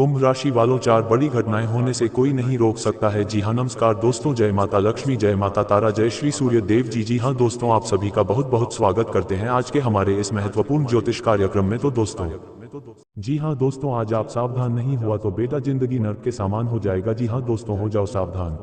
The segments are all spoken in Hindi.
कुंभ राशि वालों, 4 बड़ी घटनाएं होने से कोई नहीं रोक सकता है। जी हाँ, नमस्कार दोस्तों, जय माता लक्ष्मी, जय माता तारा, जय श्री सूर्य देव जी। जी हाँ दोस्तों, आप सभी का बहुत बहुत स्वागत करते हैं आज के हमारे इस महत्वपूर्ण ज्योतिष कार्यक्रम में। तो दोस्तों, जी हाँ दोस्तों, आज आप सावधान नहीं हुआ तो बेटा जिंदगी नर्क के समान हो जाएगा। जी हाँ दोस्तों, हो जाओ सावधान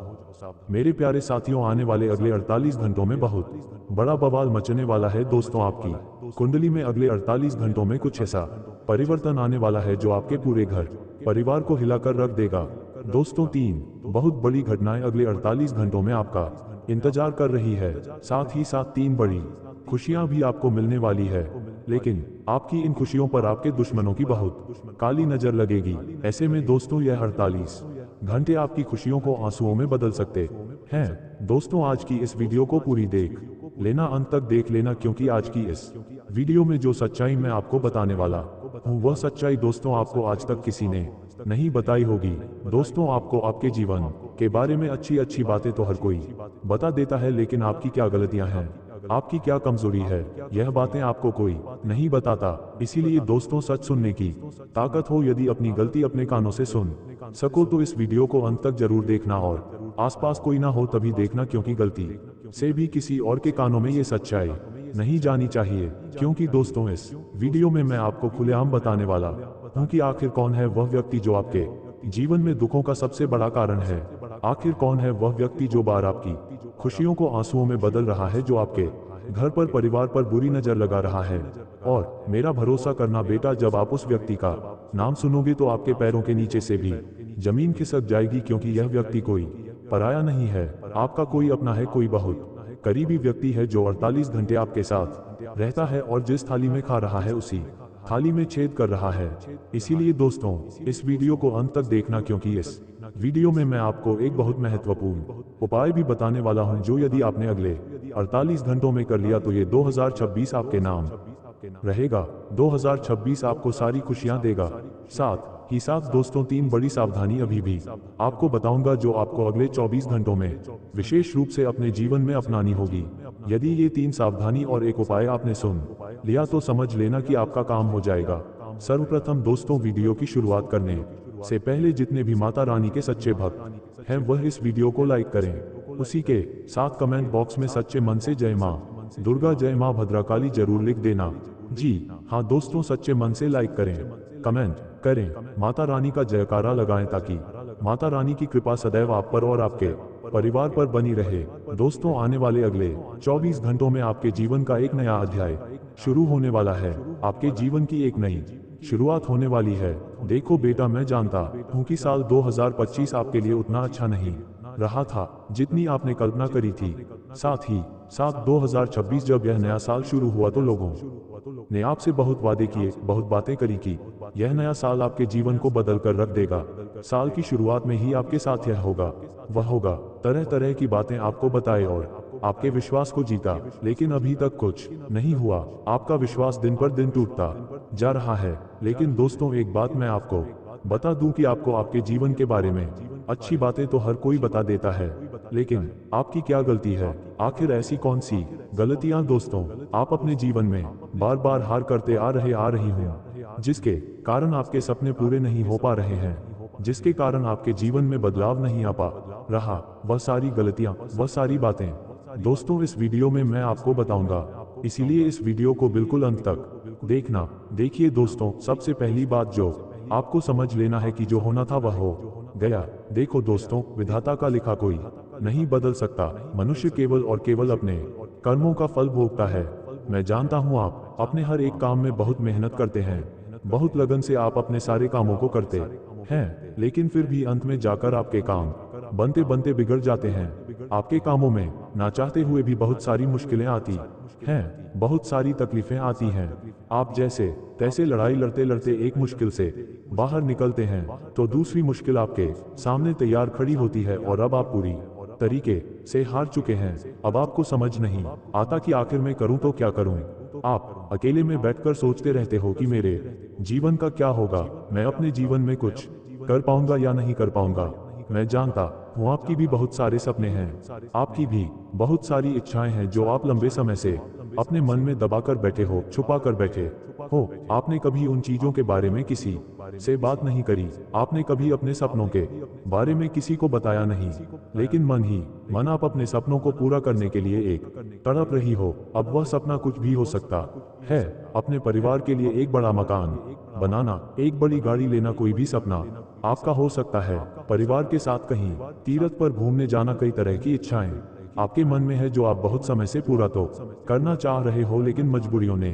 मेरे प्यारे साथियों। आने वाले अगले 48 घंटों में बहुत बड़ा बवाल मचने वाला है दोस्तों। आपकी कुंडली में अगले 48 घंटों में कुछ ऐसा परिवर्तन आने वाला है जो आपके पूरे घर परिवार को हिलाकर रख देगा। दोस्तों, 3 बहुत बड़ी घटनाएं अगले 48 घंटों में आपका इंतजार कर रही है। साथ ही साथ 3 बड़ी खुशियां भी आपको मिलने वाली है, लेकिन आपकी इन खुशियों पर आपके दुश्मनों की बहुत काली नजर लगेगी। ऐसे में दोस्तों, यह 48 घंटे आपकी खुशियों को आंसुओं में बदल सकते हैं। दोस्तों, आज की इस वीडियो को पूरी देख लेना, अंत तक देख लेना, क्योंकि आज की इस वीडियो में जो सच्चाई मैं आपको बताने वाला हूँ वह सच्चाई दोस्तों आपको आज तक किसी ने नहीं बताई होगी। दोस्तों, आपको आपके जीवन के बारे में अच्छी अच्छी बातें तो हर कोई बता देता है, लेकिन आपकी क्या गलतियां हैं, आपकी क्या कमजोरी है, यह बातें आपको कोई नहीं बताता। इसीलिए दोस्तों, सच सुनने की ताकत हो, यदि अपनी गलती अपने कानों से सुन सको तो इस वीडियो को अंत तक जरूर देखना, और आसपास कोई ना हो तभी देखना, क्योंकि गलती से भी किसी और के कानों में ये सच्चाई नहीं जानी चाहिए। क्योंकि दोस्तों, इस वीडियो में मैं आपको खुलेआम बताने वाला हूँ कि आखिर कौन है वह व्यक्ति जो आपके जीवन में दुखों का सबसे बड़ा कारण है। आखिर कौन है वह व्यक्ति जो बार आपकी खुशियों को आंसुओं में बदल रहा है, जो आपके घर पर परिवार पर बुरी नजर लगा रहा है। और मेरा भरोसा करना बेटा, जब आप उस व्यक्ति का नाम सुनोगे तो आपके पैरों के नीचे से भी जमीन खिसक जाएगी, क्योंकि यह व्यक्ति कोई पराया नहीं है, आपका कोई अपना है, कोई बहुत करीबी व्यक्ति है जो 48 घंटे आपके साथ रहता है और जिस थाली में खा रहा है उसी थाली में छेद कर रहा है। इसीलिए दोस्तों, इस वीडियो को अंत तक देखना, क्योंकि इस वीडियो में मैं आपको एक बहुत महत्वपूर्ण उपाय भी बताने वाला हूं, जो यदि आपने अगले 48 घंटों में कर लिया तो ये 2026 आपके नाम रहेगा। 2026 आपको सारी खुशियां देगा। साथ ही साथ दोस्तों, 3 बड़ी सावधानी अभी भी आपको बताऊंगा, जो आपको अगले 24 घंटों में विशेष रूप से अपने जीवन में अपनानी होगी। यदि ये 3 सावधानी और एक उपाय आपने सुन लिया तो समझ लेना कि आपका काम हो जाएगा। सर्वप्रथम दोस्तों, वीडियो की शुरुआत करने से पहले जितने भी माता रानी के सच्चे भक्त हैं वह इस वीडियो को लाइक करें। उसी के साथ कमेंट बॉक्स में सच्चे मन से जय माँ दुर्गा, जय माँ भद्रकाली जरूर लिख देना। जी हाँ दोस्तों, सच्चे मन से लाइक करें, कमेंट करें, माता रानी का जयकारा लगाएं, ताकि माता रानी की कृपा सदैव आप पर और आपके परिवार पर बनी रहे। दोस्तों, आने वाले अगले 24 घंटों में आपके जीवन का एक नया अध्याय शुरू होने वाला है। आपके जीवन की एक नई शुरुआत होने वाली है। देखो बेटा, मैं जानता हूँ कि साल 2025 आपके लिए उतना अच्छा नहीं रहा था जितनी आपने कल्पना करी थी। साथ ही साथ 2026 जब यह नया साल शुरू हुआ तो लोगों ने आपसे बहुत वादे किए, बहुत बातें करी कि यह नया साल आपके जीवन को बदल कर रख देगा। साल की शुरुआत में ही आपके साथ यह होगा वह होगा, तरह तरह की बातें आपको बताए और आपके विश्वास को जीता, लेकिन अभी तक कुछ नहीं हुआ। आपका विश्वास दिन पर दिन टूटता जा रहा है। लेकिन दोस्तों, एक बात मैं आपको बता दूं कि आपको आपके जीवन के बारे में अच्छी बातें तो हर कोई बता देता है, लेकिन आपकी क्या गलती है? आखिर ऐसी कौन सी गलतियां दोस्तों आप अपने जीवन में बार बार हार करते आ रही हूँ, जिसके कारण आपके सपने पूरे नहीं हो पा रहे हैं, जिसके कारण आपके जीवन में बदलाव नहीं आ पा रहा? वह सारी गलतियां, वह सारी बातें दोस्तों इस वीडियो में मैं आपको बताऊंगा। इसीलिए इस वीडियो को बिल्कुल अंत तक देखना। देखिए दोस्तों, सबसे पहली बात जो आपको समझ लेना है कि जो होना था वह हो गया। देखो दोस्तों, विधाता का लिखा कोई नहीं बदल सकता। मनुष्य केवल और केवल अपने कर्मों का फल भोगता है। मैं जानता हूँ आप अपने हर एक काम में बहुत मेहनत करते हैं, बहुत लगन से आप अपने सारे कामों को करते हैं, लेकिन फिर भी अंत में जाकर आपके काम बनते बनते बिगड़ जाते हैं। आपके कामों में ना चाहते हुए भी बहुत सारी मुश्किलें आती हैं, बहुत सारी तकलीफें आती हैं। आप जैसे तैसे लड़ाई लड़ते लड़ते एक मुश्किल से बाहर निकलते हैं तो दूसरी मुश्किल आपके सामने तैयार खड़ी होती है, और अब आप पूरी तरीके से हार चुके हैं। अब आपको समझ नहीं आता कि आखिर मैं करूं तो क्या करूं। आप अकेले में बैठकर सोचते रहते हो कि मेरे जीवन का क्या होगा, मैं अपने जीवन में कुछ कर पाऊंगा या नहीं कर पाऊंगा। मैं जानता हूँ आपकी भी बहुत सारे सपने हैं, आपकी भी बहुत सारी इच्छाएं हैं जो आप लंबे समय से अपने मन में दबाकर बैठे हो, छुपा कर बैठे हो। आपने कभी उन चीजों के बारे में किसी से बात नहीं करी, आपने कभी अपने सपनों के बारे में किसी को बताया नहीं, लेकिन मन आप अपने सपनों को पूरा करने के लिए एक तड़प रही हो। अब वह सपना कुछ भी हो सकता है, अपने परिवार के लिए एक बड़ा मकान बनाना, एक बड़ी गाड़ी लेना, कोई भी सपना आपका हो सकता है। परिवार के साथ कहीं तीर्थ पर घूमने जाना, कई तरह की इच्छाएं आपके मन में है जो आप बहुत समय से पूरा तो करना चाह रहे हो, लेकिन मजबूरियों ने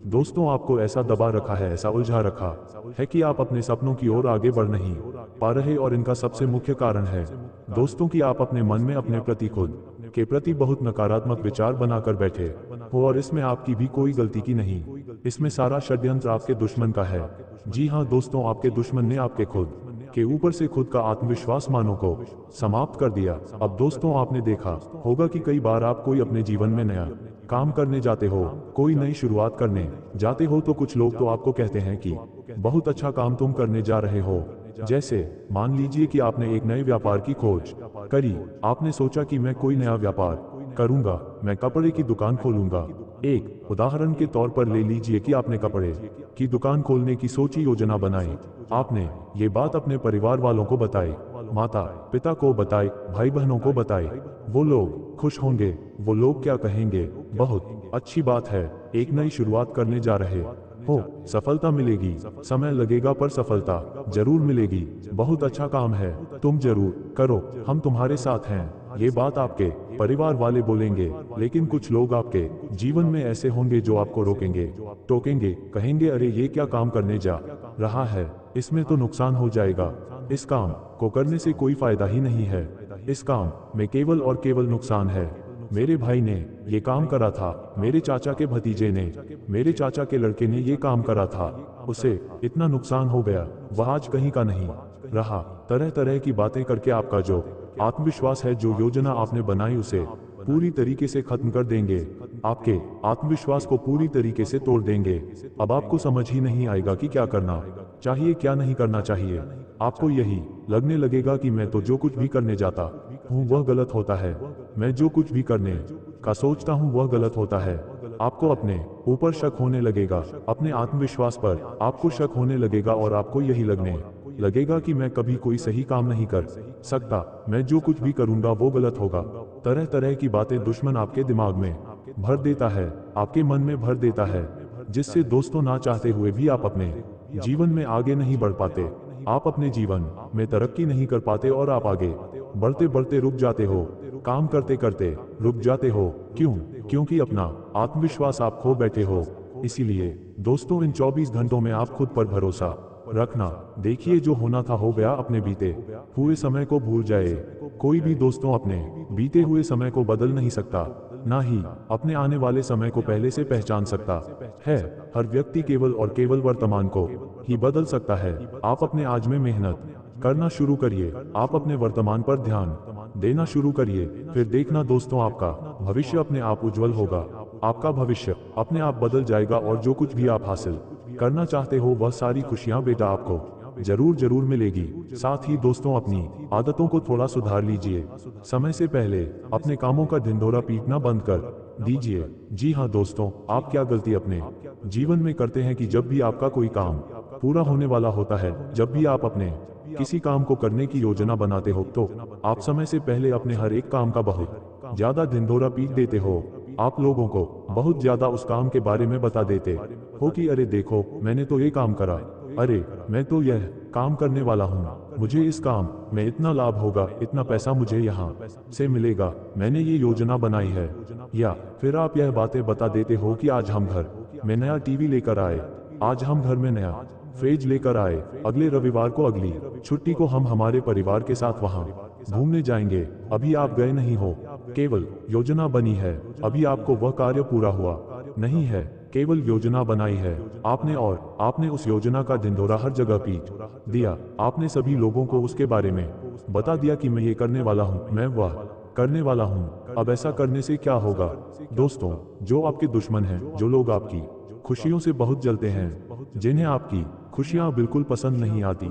दोस्तों आपको ऐसा दबा रखा है, ऐसा उलझा रखा है कि आप अपने सपनों की ओर आगे बढ़ नहीं पा रहे। और इनका सबसे मुख्य कारण है दोस्तों कि आप अपने मन में अपने प्रति, खुद के प्रति बहुत नकारात्मक विचार बनाकर बैठे हो। और इसमें आपकी भी कोई गलती की नहीं, इसमें सारा षड्यंत्र आपके दुश्मन का है। जी हाँ दोस्तों, आपके दुश्मन ने आपके खुद के ऊपर से खुद का आत्मविश्वास मानो को समाप्त कर दिया। अब दोस्तों, आपने देखा होगा कि कई बार आप कोई अपने जीवन में नया काम करने जाते हो, कोई नई शुरुआत करने जाते हो, तो कुछ लोग तो आपको कहते हैं कि बहुत अच्छा काम तुम करने जा रहे हो। जैसे मान लीजिए कि आपने एक नए व्यापार की खोज करी, आपने सोचा कि मैं कोई नया व्यापार करूंगा, मैं कपड़े की दुकान खोलूंगा। एक उदाहरण के तौर पर ले लीजिए कि आपने कपड़े की दुकान खोलने की सोची, योजना बनाई, आपने ये बात अपने परिवार वालों को बताई, माता पिता को बताई, भाई बहनों को बताई। वो लोग खुश होंगे, वो लोग क्या कहेंगे, बहुत अच्छी बात है, एक नई शुरुआत करने जा रहे हो, सफलता मिलेगी, समय लगेगा पर सफलता जरूर मिलेगी, बहुत अच्छा काम है, तुम जरूर करो, हम तुम्हारे साथ हैं। ये बात आपके परिवार वाले बोलेंगे, लेकिन कुछ लोग आपके जीवन में ऐसे होंगे जो आपको रोकेंगे, टोकेंगे, कहेंगे अरे ये क्या काम करने जा रहा है, इसमें तो नुकसान हो जाएगा, इस काम को करने से कोई फायदा ही नहीं है, इस काम में केवल और केवल नुकसान है। मेरे भाई ने ये काम करा था, मेरे चाचा के भतीजे ने, मेरे चाचा के लड़के ने ये काम करा था, उसे इतना नुकसान हो गया, वह आज कहीं का नहीं रहा। तरह तरह की बातें करके आपका जो आत्मविश्वास है, जो योजना आपने बनाई, उसे पूरी तरीके से खत्म कर देंगे, आपके आत्मविश्वास को पूरी तरीके से तोड़ देंगे। अब आपको समझ ही नहीं आएगा कि क्या करना चाहिए, क्या नहीं करना चाहिए। आपको यही लगने लगेगा कि मैं तो जो कुछ भी करने जाता हूँ वह गलत होता है, मैं जो कुछ भी करने का सोचता हूँ वह गलत होता है। आपको अपने ऊपर शक होने लगेगा, अपने आत्मविश्वास पर आपको शक होने लगेगा, और आपको यही लगने लगेगा कि मैं कभी कोई सही काम नहीं कर सकता, मैं जो कुछ भी करूंगा वो गलत होगा। तरह तरह की बातें दुश्मन आपके दिमाग में भर देता है, आपके मन में भर देता है, जिससे दोस्तों ना चाहते हुए भी आप अपने जीवन में आगे नहीं बढ़ पाते, आप अपने जीवन में तरक्की नहीं कर पाते, और आप आगे बढ़ते बढ़ते रुक जाते हो, काम करते करते रुक जाते हो। क्यों? क्योंकि अपना आत्मविश्वास आप खो बैठे हो। इसीलिए दोस्तों, इन 24 घंटों में आप खुद पर भरोसा रखना, देखिए जो होना था हो गया, अपने बीते हुए समय को भूल जाए। कोई भी दोस्तों अपने बीते हुए समय को बदल नहीं सकता, ना ही अपने आने वाले समय को पहले से पहचान सकता है। हर व्यक्ति केवल और केवल वर्तमान को ही बदल सकता है। आप अपने आज में मेहनत करना शुरू करिए, आप अपने वर्तमान पर ध्यान देना शुरू करिए, फिर देखना दोस्तों, आपका भविष्य अपने आप उज्जवल होगा, आपका भविष्य अपने आप बदल जाएगा, और जो कुछ भी आप हासिल करना चाहते हो वह सारी खुशियां बेटा आपको जरूर जरूर मिलेगी। साथ ही दोस्तों, अपनी आदतों को थोड़ा सुधार लीजिए, समय से पहले अपने कामों का ढिंढोरा पीटना बंद कर दीजिए। जी हाँ दोस्तों, आप क्या गलती अपने जीवन में करते हैं कि जब भी आपका कोई काम पूरा होने वाला होता है, जब भी आप अपने किसी काम को करने की योजना बनाते हो, तो आप समय से पहले अपने हर एक काम का बहुत ज्यादा ढिंढोरा पीट देते हो। आप लोगों को बहुत ज्यादा उस काम के बारे में बता देते हो कि अरे देखो मैंने तो ये काम करा, अरे मैं तो यह काम करने वाला हूँ, मुझे इस काम में इतना लाभ होगा, इतना पैसा मुझे यहाँ से मिलेगा, मैंने ये योजना बनाई है। या फिर आप यह बातें बता देते हो कि आज हम घर में नया टीवी लेकर आए, आज हम घर में नया फ्रिज लेकर आए, अगले रविवार को, अगली छुट्टी को हम हमारे परिवार के साथ वहाँ घूमने जाएंगे। अभी आप गए नहीं हो, केवल योजना बनी है, अभी आपको वह कार्य पूरा हुआ नहीं है, केवल योजना बनाई है आपने, और आपने उस योजना का ढिंढोरा हर जगह पीट दिया। आपने सभी लोगों को उसके बारे में बता दिया कि मैं ये करने वाला हूँ, मैं वह करने वाला हूँ। अब ऐसा करने से क्या होगा दोस्तों? जो आपके दुश्मन हैं, जो लोग आपकी खुशियों से बहुत जलते हैं, जिन्हें आपकी खुशियां बिल्कुल पसंद नहीं आती,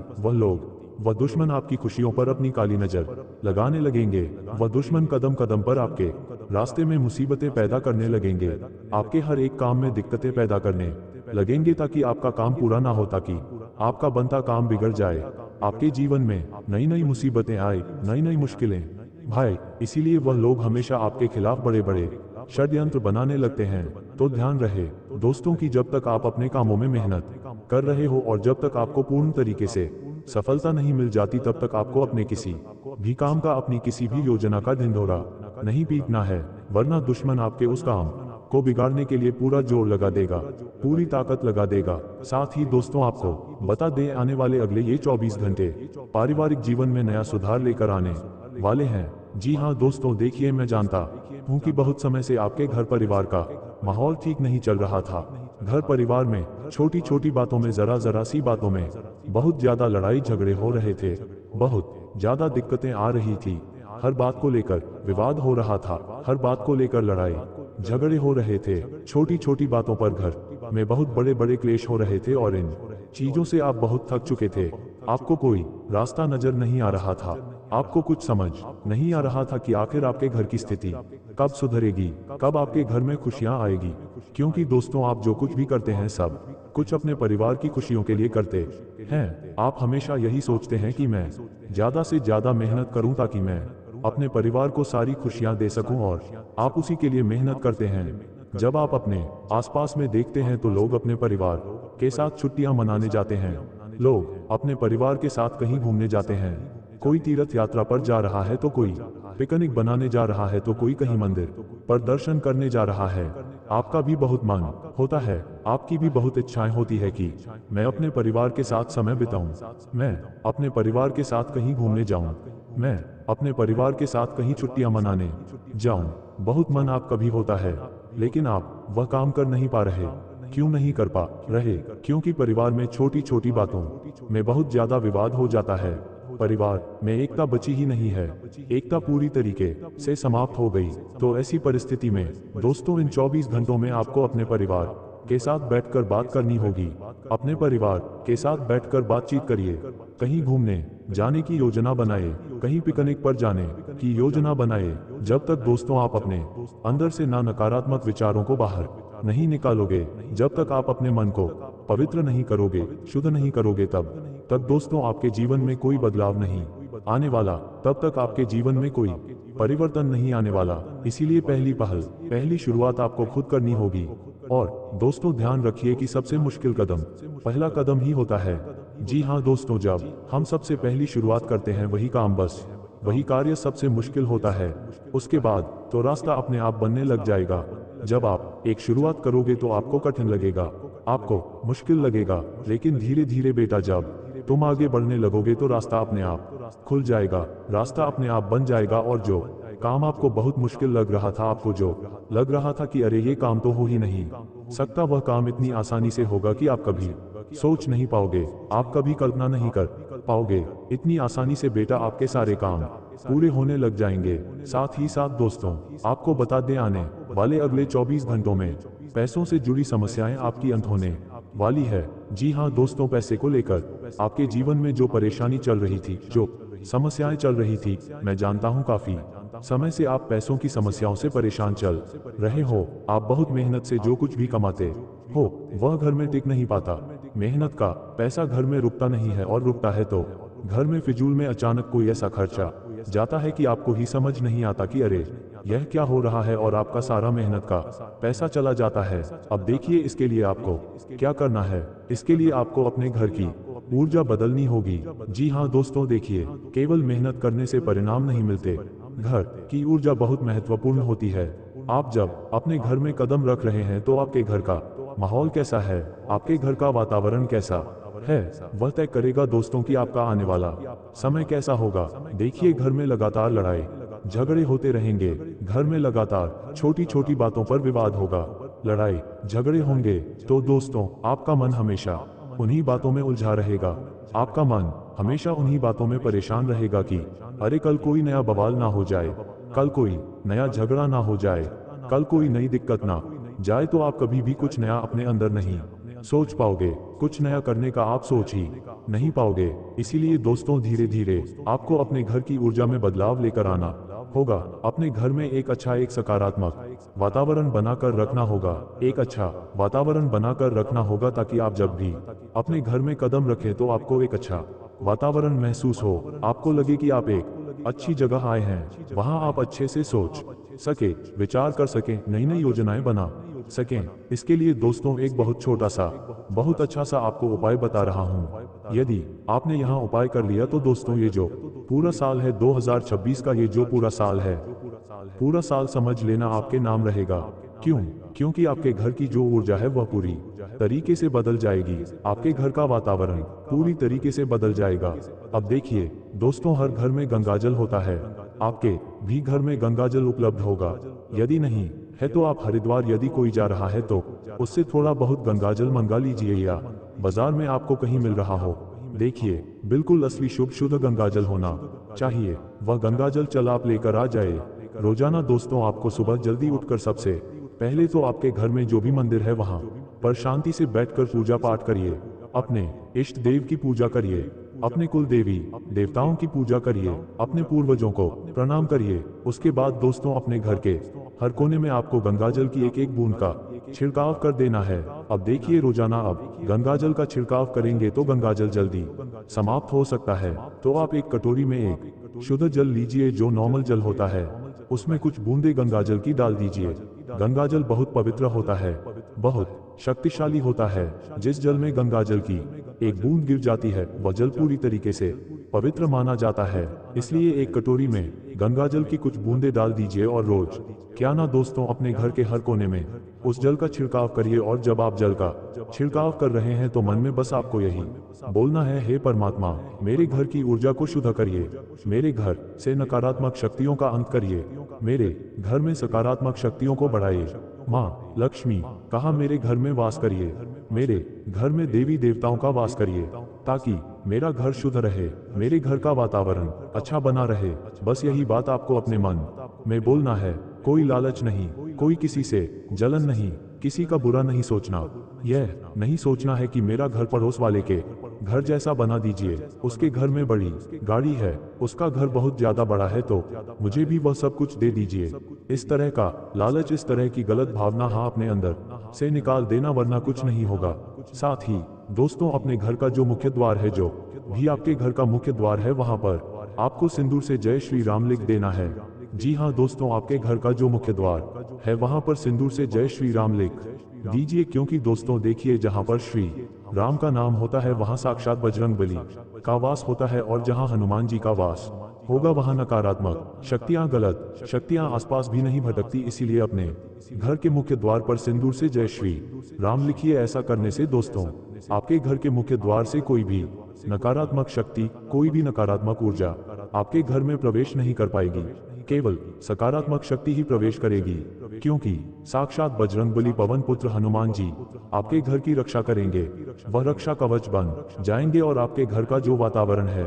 वह दुश्मन आपकी खुशियों पर अपनी काली नजर लगाने लगेंगे। वह दुश्मन कदम कदम पर आपके रास्ते में मुसीबतें पैदा करने लगेंगे, आपके हर एक काम में दिक्कतें पैदा करने लगेंगे ताकि आपका काम पूरा ना हो, ताकि आपका बनता काम बिगड़ जाए, आपके जीवन में नई नई मुसीबतें आए, नई नई मुश्किलें। भाई, इसीलिए वह लोग हमेशा आपके खिलाफ बड़े बड़े षड्यंत्र बनाने लगते हैं। तो ध्यान रहे दोस्तों कि जब तक आप अपने कामों में मेहनत कर रहे हो और जब तक आपको पूर्ण तरीके से सफलता नहीं मिल जाती, तब तक आपको अपने किसी भी काम का, अपनी किसी भी योजना का ढिंढोरा नहीं पीटना है, वरना दुश्मन आपके उस काम को बिगाड़ने के लिए पूरा जोर लगा देगा, पूरी ताकत लगा देगा। साथ ही दोस्तों, आपको बता दें, आने वाले अगले ये 24 घंटे पारिवारिक जीवन में नया सुधार लेकर आने वाले हैं। जी हाँ दोस्तों, देखिए, मैं जानता हूँ कि बहुत समय से आपके घर परिवार का माहौल ठीक नहीं चल रहा था। घर परिवार में छोटी छोटी बातों में, जरा सी बातों में बहुत ज्यादा लड़ाई झगड़े हो रहे थे, बहुत ज्यादा दिक्कतें आ रही थी। हर बात को लेकर विवाद हो रहा था, हर बात को लेकर लड़ाई झगड़े हो रहे थे। छोटी छोटी बातों पर घर में बहुत बड़े बड़े क्लेश हो रहे थे और इन चीजों से आप बहुत थक चुके थे। आपको कोई रास्ता नजर नहीं आ रहा था, आपको कुछ समझ नहीं आ रहा था कि आखिर आपके घर की स्थिति कब सुधरेगी, कब आपके घर में खुशियां आएगी। क्योंकि दोस्तों, आप जो कुछ भी करते हैं सब कुछ अपने परिवार की खुशियों के लिए करते हैं। आप हमेशा यही सोचते हैं कि मैं ज्यादा से ज्यादा मेहनत करूं ताकि मैं अपने परिवार को सारी खुशियां दे सकूं, और आप उसी के लिए मेहनत करते हैं। जब आप अपने आसपास में देखते हैं तो लोग अपने परिवार के साथ छुट्टियां मनाने जाते हैं, लोग अपने परिवार के साथ कहीं घूमने जाते हैं, कोई तीर्थ यात्रा पर जा रहा है तो कोई पिकनिक बनाने जा रहा है तो कोई कहीं मंदिर पर दर्शन करने जा रहा है। आपका भी बहुत मन होता है, आपकी भी बहुत इच्छाएं होती है कि मैं अपने परिवार के साथ समय बिताऊं, मैं अपने परिवार के साथ कहीं घूमने जाऊं, मैं अपने परिवार के साथ कहीं छुट्टियां मनाने जाऊं। बहुत मन आपका भी होता है, लेकिन आप वह काम कर नहीं पा रहे। क्यों नहीं कर पा रहे? क्योंकि परिवार में छोटी छोटी बातों में बहुत ज्यादा विवाद हो जाता है। परिवार में एकता बची ही नहीं है, एकता पूरी तरीके से समाप्त हो गई। तो ऐसी परिस्थिति में दोस्तों, इन 24 घंटों में आपको अपने परिवार के साथ बैठकर बात करनी होगी। अपने परिवार के साथ बैठकर बातचीत करिए, कहीं घूमने जाने की योजना बनाए, कहीं पिकनिक पर जाने की योजना बनाए। जब तक दोस्तों आप अपने अंदर से नकारात्मक विचारों को बाहर नहीं निकालोगे, जब तक आप अपने मन को पवित्र नहीं करोगे, शुद्ध नहीं करोगे, तब तक दोस्तों आपके जीवन में कोई बदलाव नहीं आने वाला, तब तक आपके जीवन में कोई परिवर्तन नहीं आने वाला। इसीलिए पहली शुरुआत आपको खुद करनी होगी। और दोस्तों, ध्यान रखिए कि सबसे मुश्किल कदम पहला कदम ही होता है। जी हाँ दोस्तों, जब हम सबसे पहली शुरुआत करते हैं वही कार्य सबसे मुश्किल होता है। उसके बाद तो रास्ता अपने आप बनने लग जाएगा। जब आप एक शुरुआत करोगे तो आपको कठिन लगेगा, आपको मुश्किल लगेगा, लेकिन धीरे धीरे बेटा, जब तुम आगे बढ़ने लगोगे तो रास्ता अपने आप खुल जाएगा, रास्ता अपने आप बन जाएगा। और जो काम आपको बहुत मुश्किल लग रहा था, आपको जो लग रहा था कि अरे ये काम तो हो ही नहीं सकता, वह काम इतनी आसानी से होगा कि आप कभी सोच नहीं पाओगे, आप कभी कल्पना नहीं कर पाओगे। इतनी आसानी से बेटा आपके सारे काम पूरे होने लग जाएंगे। साथ ही साथ दोस्तों, आपको बता दें, आने वाले अगले 24 घंटों में पैसों से जुड़ी समस्याएं आपकी अंत होने वाली है। जी हाँ दोस्तों, पैसे को लेकर आपके जीवन में जो परेशानी चल रही थी, जो समस्याएं चल रही थी, मैं जानता हूँ काफी समय से आप पैसों की समस्याओं से परेशान चल रहे हो। आप बहुत मेहनत से जो कुछ भी कमाते हो वह घर में टिक नहीं पाता। मेहनत का पैसा घर में रुकता नहीं है, और रुकता है तो घर में फिजूल में अचानक कोई ऐसा खर्चा जाता है कि आपको ही समझ नहीं आता कि अरे यह क्या हो रहा है, और आपका सारा मेहनत का पैसा चला जाता है। अब देखिए, इसके लिए आपको क्या करना है। इसके लिए आपको अपने घर की ऊर्जा बदलनी होगी। जी हाँ दोस्तों, देखिए, केवल मेहनत करने से परिणाम नहीं मिलते, घर की ऊर्जा बहुत महत्वपूर्ण होती है। आप जब अपने घर में कदम रख रहे हैं तो आपके घर का माहौल कैसा है, आपके घर का वातावरण कैसा है, वह तय करेगा दोस्तों कि आपका आने वाला समय कैसा होगा। देखिए, घर में लगातार लड़ाई झगड़े होते रहेंगे, घर में लगातार छोटी छोटी बातों पर विवाद होगा, लड़ाई झगड़े होंगे, तो दोस्तों आपका मन हमेशा उन्हीं बातों में उलझा रहेगा, आपका मन हमेशा उन्हीं बातों में परेशान रहेगा कि अरे कल कोई नया बवाल ना हो जाए, कल कोई नया झगड़ा ना हो जाए, कल कोई नई दिक्कत ना जाए। तो आप कभी भी कुछ नया अपने अंदर नहीं सोच पाओगे, कुछ नया करने का आप सोच ही नहीं पाओगे। इसीलिए दोस्तों, धीरे धीरे आपको अपने घर की ऊर्जा में बदलाव लेकर आना होगा। अपने घर में एक अच्छा एक सकारात्मक वातावरण बनाकर रखना होगा। एक अच्छा वातावरण बनाकर रखना होगा ताकि आप जब भी अपने घर में कदम रखें तो आपको एक अच्छा वातावरण महसूस हो, आपको लगे कि आप एक अच्छी जगह आए हैं, वहां आप अच्छे से सोच सके, विचार कर सकें, नई नई योजनाएं बना सकें। इसके लिए दोस्तों एक बहुत छोटा सा बहुत अच्छा सा आपको उपाय बता रहा हूं। यदि आपने यहाँ उपाय कर लिया तो दोस्तों ये जो पूरा साल है 2026 का, ये जो पूरा साल है, पूरा साल समझ लेना आपके नाम रहेगा। क्यों? क्योंकि आपके घर की जो ऊर्जा है वह पूरी तरीके से बदल जाएगी। आपके घर का वातावरण पूरी तरीके से बदल जाएगा। अब देखिए दोस्तों, हर घर में गंगाजल होता है। आपके भी घर में गंगाजल उपलब्ध होगा। यदि नहीं है तो आप हरिद्वार यदि कोई जा रहा है तो उससे थोड़ा बहुत गंगाजल मंगा लीजिए, या बाजार में आपको कहीं मिल रहा हो। देखिए बिल्कुल असली शुभ शुद्ध गंगाजल होना चाहिए। वह गंगाजल चल आप लेकर आ जाए। रोजाना दोस्तों आपको सुबह जल्दी उठकर सबसे पहले तो आपके घर में जो भी मंदिर है वहां पर शांति से बैठकर पूजा पाठ करिए। अपने इष्ट देव की पूजा करिए, अपने कुल देवी देवताओं की पूजा करिए, अपने पूर्वजों को प्रणाम करिए। उसके बाद दोस्तों अपने घर के हर कोने में आपको गंगाजल की एक एक बूंद का छिड़काव कर देना है। अब देखिए रोजाना अब गंगाजल का छिड़काव करेंगे तो गंगाजल जल्दी समाप्त हो सकता है। तो आप एक कटोरी में एक शुद्ध जल लीजिए, जो नॉर्मल जल होता है, उसमें कुछ बूंदे गंगाजल की डाल दीजिए। गंगाजल बहुत पवित्र होता है, बहुत शक्तिशाली होता है। जिस जल में गंगाजल की एक बूंद गिर जाती है वह जल पूरी तरीके से पवित्र माना जाता है। इसलिए एक कटोरी में गंगाजल की कुछ बूंदे डाल दीजिए और रोज क्या ना दोस्तों अपने घर के हर कोने में उस जल का छिड़काव करिए। और जब आप जल का छिड़काव कर रहे हैं तो मन में बस आपको यही बोलना है, हे परमात्मा मेरे घर की ऊर्जा को शुद्ध करिए, मेरे घर से नकारात्मक शक्तियों का अंत करिए, मेरे घर में सकारात्मक शक्तियों को बढ़ाइए। माँ लक्ष्मी कहा मेरे घर में वास करिए, मेरे घर में देवी देवताओं का वास करिए, ताकि मेरा घर शुद्ध रहे, मेरे घर का वातावरण अच्छा बना रहे। बस यही बात आपको अपने मन में बोलना है। कोई लालच नहीं, कोई किसी से जलन नहीं, किसी का बुरा नहीं सोचना। यह नहीं सोचना है कि मेरा घर पड़ोस वाले के घर जैसा बना दीजिए, उसके घर में बड़ी गाड़ी है, उसका घर बहुत ज्यादा बड़ा है तो मुझे भी वह सब कुछ दे दीजिए। इस तरह का लालच, इस तरह की गलत भावना हाँ अपने अंदर से निकाल देना, वरना कुछ नहीं होगा। साथ ही दोस्तों अपने घर का जो मुख्य द्वार है, जो भी आपके घर का मुख्य द्वार है, वहां पर आपको सिंदूर से जय श्री राम लिख देना है। जी हाँ दोस्तों, आपके घर का जो मुख्य द्वार है वहां पर सिंदूर से जय श्री राम लिख दीजिए। क्योंकि दोस्तों देखिए, जहां पर श्री राम का नाम होता है वहां साक्षात बजरंगबली का वास होता है, और जहां हनुमान जी का वास होगा वहां नकारात्मक शक्तियां, गलत शक्तियां आसपास भी नहीं भटकती। इसीलिए अपने घर के मुख्य द्वार पर सिंदूर से जय श्री राम लिखिए। ऐसा करने से दोस्तों आपके घर के मुख्य द्वार से कोई भी नकारात्मक शक्ति, कोई भी नकारात्मक ऊर्जा आपके घर में प्रवेश नहीं कर पाएगी। केवल सकारात्मक शक्ति ही प्रवेश करेगी, क्योंकि साक्षात बजरंगबली पवन पुत्र हनुमान जी आपके घर की रक्षा करेंगे। वह रक्षा कवच बन जाएंगे और आपके घर का जो वातावरण है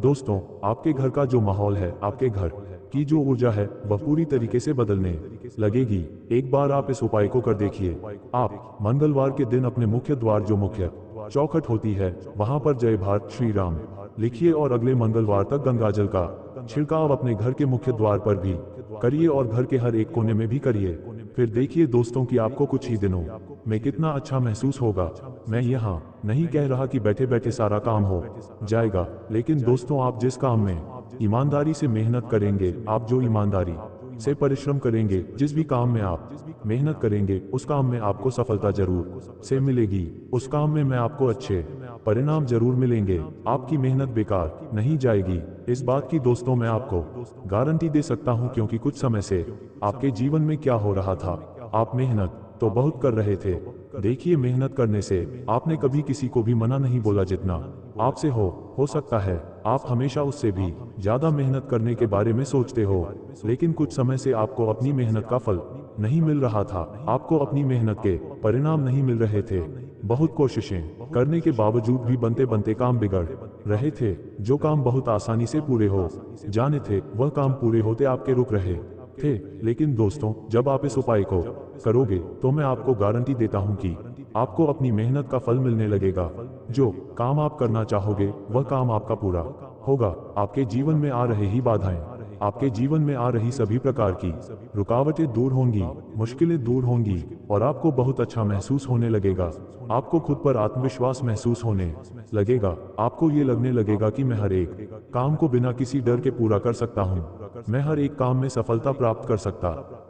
दोस्तों, आपके घर का जो माहौल है, आपके घर की जो ऊर्जा है वह पूरी तरीके से बदलने लगेगी। एक बार आप इस उपाय को कर देखिए। आप मंगलवार के दिन अपने मुख्य द्वार, जो मुख्य चौखट होती है, वहां पर जय भारत श्री राम लिखिए और अगले मंगलवार तक गंगाजल का छिड़काव अपने घर के मुख्य द्वार पर भी करिए और घर के हर एक कोने में भी करिए। फिर देखिए दोस्तों कि आपको कुछ ही दिनों में कितना अच्छा महसूस होगा। मैं यहाँ नहीं कह रहा कि बैठे बैठे सारा काम हो जाएगा, लेकिन दोस्तों आप जिस काम में ईमानदारी से मेहनत करेंगे, आप जो ईमानदारी से परिश्रम करेंगे, जिस भी काम में आप मेहनत करेंगे उस काम में आपको सफलता जरूर से मिलेगी। उस काम में आपको अच्छे परिणाम जरूर मिलेंगे। आपकी मेहनत बेकार नहीं जाएगी। इस बात की दोस्तों मैं आपको गारंटी दे सकता हूं, क्योंकि कुछ समय से आपके जीवन में क्या हो रहा था, आप मेहनत तो बहुत कर रहे थे। देखिए मेहनत करने से आपने कभी किसी को भी मना नहीं बोला। जितना आपसे हो सकता है आप हमेशा उससे भी ज्यादा मेहनत करने के बारे में सोचते हो, लेकिन कुछ समय से आपको अपनी मेहनत का फल नहीं मिल रहा था, आपको अपनी मेहनत के परिणाम नहीं मिल रहे थे। बहुत कोशिशें करने के बावजूद भी बनते बनते काम बिगड़ रहे थे। जो काम बहुत आसानी से पूरे हो जाने थे वह काम पूरे होते आपके रुक रहे थे। लेकिन दोस्तों जब आप इस उपाय को करोगे तो मैं आपको गारंटी देता हूं कि आपको अपनी मेहनत का फल मिलने लगेगा। जो काम आप करना चाहोगे वह काम आपका पूरा होगा। आपके जीवन में आ रहे ही बाधाएं आपके जीवन में आ रही सभी प्रकार की रुकावटें दूर होंगी, मुश्किलें दूर होंगी और आपको बहुत अच्छा महसूस होने लगेगा। आपको खुद पर आत्मविश्वास महसूस होने लगेगा। आपको ये लगने लगेगा कि मैं हर एक काम को बिना किसी डर के पूरा कर सकता हूँ। मैं हर एक काम में सफलता प्राप्त कर सकता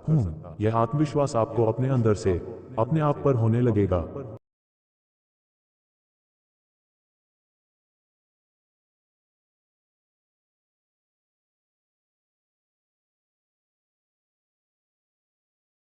हूँ। यह आत्मविश्वास आपको अपने अंदर से अपने आप पर होने लगेगा।